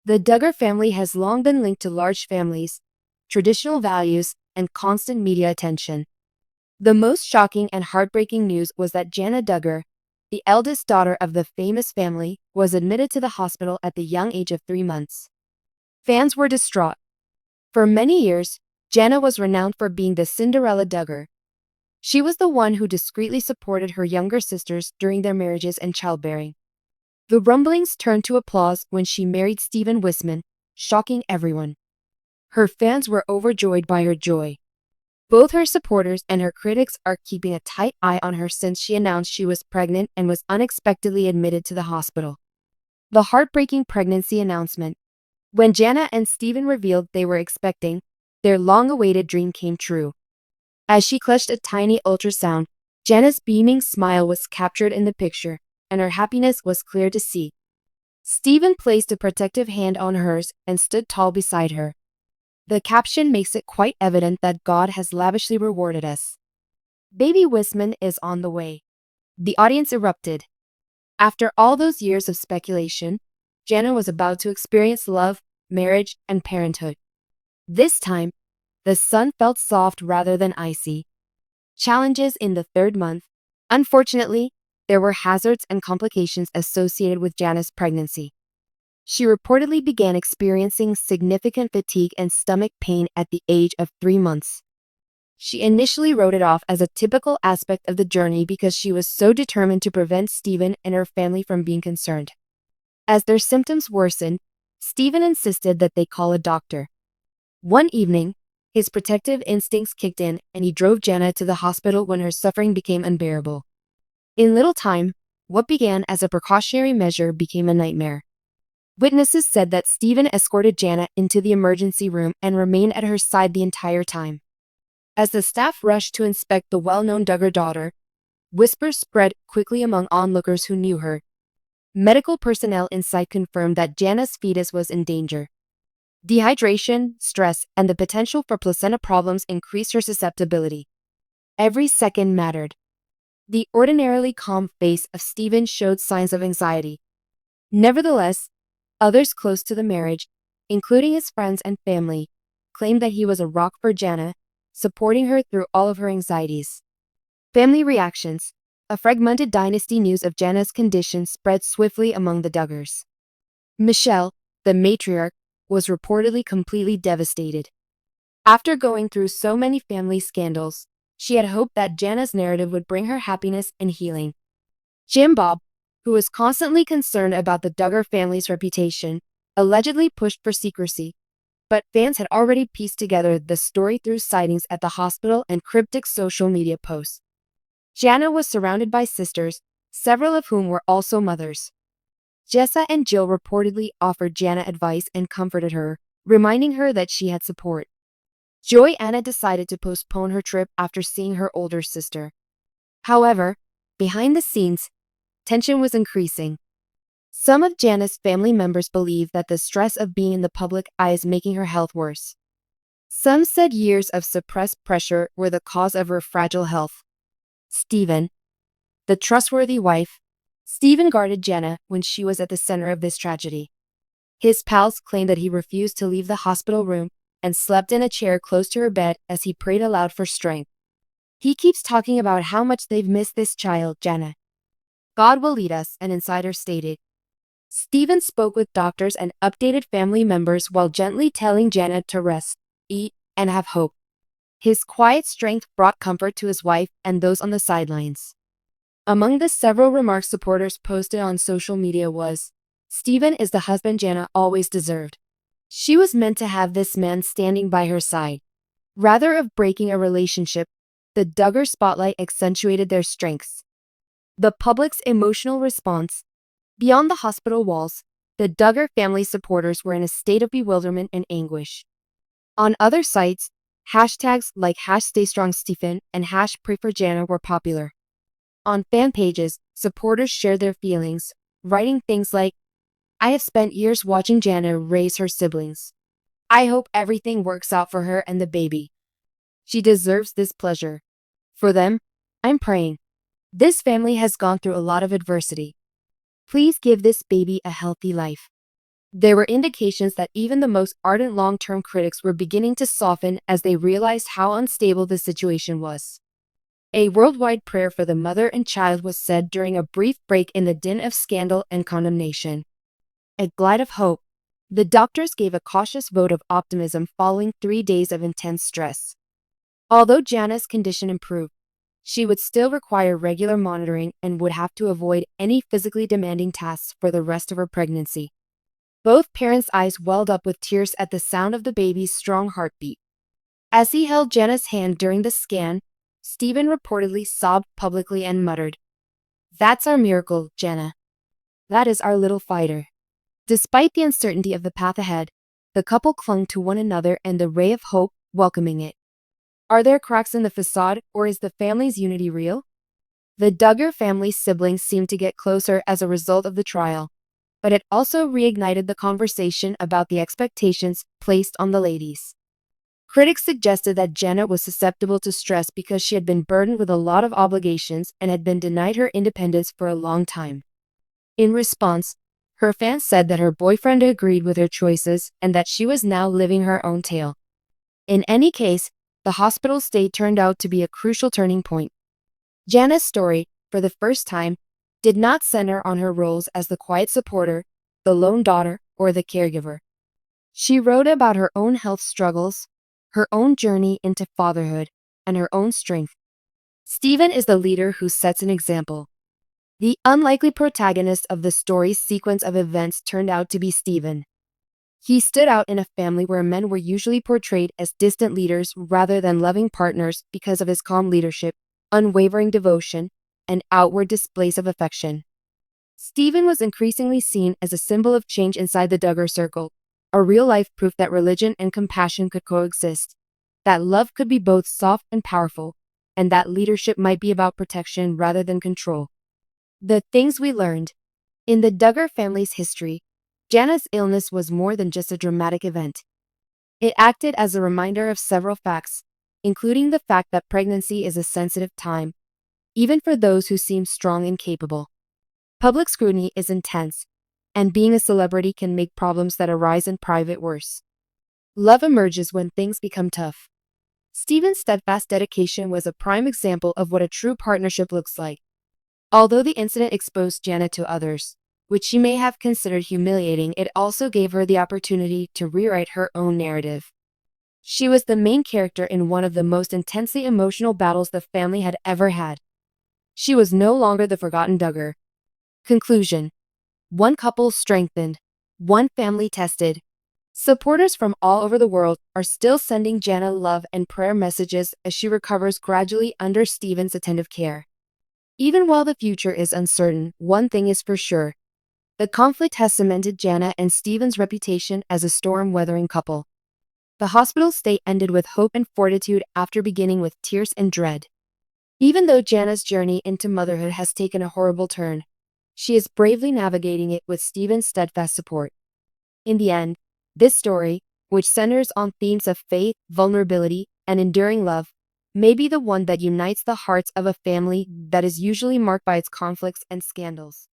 The Duggar family has long been linked to large families, traditional values, and constant media attention. The most shocking and heartbreaking news was that Jana Duggar, the eldest daughter of the famous family, was admitted to the hospital at the young age of 3 months. Fans were distraught. For many years, Jana was renowned for being the Cinderella Duggar. She was the one who discreetly supported her younger sisters during their marriages and childbearing. The rumblings turned to applause when she married Stephen Wissmann, shocking everyone. Her fans were overjoyed by her joy. Both her supporters and her critics are keeping a tight eye on her since she announced she was pregnant and was unexpectedly admitted to the hospital. The heartbreaking pregnancy announcement. When Jana and Stephen revealed they were expecting, their long-awaited dream came true. As she clutched a tiny ultrasound, Jana's beaming smile was captured in the picture, and her happiness was clear to see. Stephen placed a protective hand on hers and stood tall beside her. The caption makes it quite evident that God has lavishly rewarded us. Baby Wissmann is on the way. The audience erupted. After all those years of speculation, Jana was about to experience love, marriage, and parenthood. This time, the sun felt soft rather than icy. Challenges in the 3rd month. Unfortunately, there were hazards and complications associated with Jana's pregnancy. She reportedly began experiencing significant fatigue and stomach pain at the age of 3 months. She initially wrote it off as a typical aspect of the journey because she was so determined to prevent Stephen and her family from being concerned. As their symptoms worsened, Stephen insisted that they call a doctor. One evening, his protective instincts kicked in and he drove Jana to the hospital when her suffering became unbearable. In little time, what began as a precautionary measure became a nightmare. Witnesses said that Stephen escorted Jana into the emergency room and remained at her side the entire time. As the staff rushed to inspect the well-known Duggar daughter, whispers spread quickly among onlookers who knew her. Medical personnel inside confirmed that Jana's fetus was in danger. Dehydration, stress, and the potential for placenta problems increased her susceptibility. Every second mattered. The ordinarily calm face of Stephen showed signs of anxiety. Nevertheless, others close to the marriage, including his friends and family, claimed that he was a rock for Jana, supporting her through all of her anxieties. Family reactions. A fragmented dynasty news of Jana's condition spread swiftly among the Duggars. Michelle, the matriarch, was reportedly completely devastated. After going through so many family scandals, she had hoped that Jana's narrative would bring her happiness and healing. Jim Bob, who was constantly concerned about the Duggar family's reputation, allegedly pushed for secrecy, but fans had already pieced together the story through sightings at the hospital and cryptic social media posts. Jana was surrounded by sisters, several of whom were also mothers. Jessa and Jill reportedly offered Jana advice and comforted her, reminding her that she had support. Joanna decided to postpone her trip after seeing her older sister. However, behind the scenes, tension was increasing. Some of Jana's family members believed that the stress of being in the public eye is making her health worse. Some said years of suppressed pressure were the cause of her fragile health. Stephen, the trustworthy wife. Stephen guarded Jana when she was at the center of this tragedy. His pals claimed that he refused to leave the hospital room and slept in a chair close to her bed as he prayed aloud for strength. He keeps talking about how much they've missed this child, Jana. God will lead us, an insider stated. Stephen spoke with doctors and updated family members while gently telling Jana to rest, eat, and have hope. His quiet strength brought comfort to his wife and those on the sidelines. Among the several remarks supporters posted on social media was, "Stephen is the husband Jana always deserved. She was meant to have this man standing by her side." Rather of breaking a relationship, the Duggar spotlight accentuated their strengths. The public's emotional response. Beyond the hospital walls, the Duggar family supporters were in a state of bewilderment and anguish. On other sites, hashtags like #StayStrongStephen and #PrayForJana were popular. On fan pages, supporters shared their feelings, writing things like, "I have spent years watching Jana raise her siblings. I hope everything works out for her and the baby. She deserves this pleasure. For them, I'm praying. This family has gone through a lot of adversity. Please give this baby a healthy life." There were indications that even the most ardent long-term critics were beginning to soften as they realized how unstable the situation was. A worldwide prayer for the mother and child was said during a brief break in the din of scandal and condemnation. A glide of hope. The doctors gave a cautious vote of optimism following 3 days of intense stress. Although Jana's condition improved, she would still require regular monitoring and would have to avoid any physically demanding tasks for the rest of her pregnancy. Both parents' eyes welled up with tears at the sound of the baby's strong heartbeat. As he held Jana's hand during the scan, Stephen reportedly sobbed publicly and muttered, "That's our miracle, Jana. That is our little fighter." Despite the uncertainty of the path ahead, the couple clung to one another and the ray of hope, welcoming it. Are there cracks in the facade, or is the family's unity real? The Duggar family's siblings seemed to get closer as a result of the trial, but it also reignited the conversation about the expectations placed on the ladies. Critics suggested that Jana was susceptible to stress because she had been burdened with a lot of obligations and had been denied her independence for a long time. In response, her fans said that her boyfriend agreed with her choices and that she was now living her own tale. In any case, the hospital stay turned out to be a crucial turning point. Jana's story, for the first time, did not center on her roles as the quiet supporter, the lone daughter, or the caregiver. She wrote about her own health struggles, her own journey into fatherhood, and her own strength. Stephen is the leader who sets an example. The unlikely protagonist of the story's sequence of events turned out to be Stephen. He stood out in a family where men were usually portrayed as distant leaders rather than loving partners because of his calm leadership, unwavering devotion, and outward displays of affection. Stephen was increasingly seen as a symbol of change inside the Duggar circle, a real-life proof that religion and compassion could coexist, that love could be both soft and powerful, and that leadership might be about protection rather than control. The things we learned. In the Duggar family's history, Jana's illness was more than just a dramatic event. It acted as a reminder of several facts, including the fact that pregnancy is a sensitive time, even for those who seem strong and capable. Public scrutiny is intense, and being a celebrity can make problems that arise in private worse. Love emerges when things become tough. Stephen's steadfast dedication was a prime example of what a true partnership looks like. Although the incident exposed Jana to others, which she may have considered humiliating, it also gave her the opportunity to rewrite her own narrative. She was the main character in one of the most intensely emotional battles the family had ever had. She was no longer the forgotten Duggar. Conclusion. One couple strengthened, one family tested. Supporters from all over the world are still sending Jana love and prayer messages as she recovers gradually under Stephen's attentive care. Even while the future is uncertain, one thing is for sure. The conflict has cemented Jana and Stephen's reputation as a storm-weathering couple. The hospital stay ended with hope and fortitude after beginning with tears and dread. Even though Jana's journey into motherhood has taken a horrible turn, she is bravely navigating it with Stephen's steadfast support. In the end, this story, which centers on themes of faith, vulnerability, and enduring love, may be the one that unites the hearts of a family that is usually marked by its conflicts and scandals.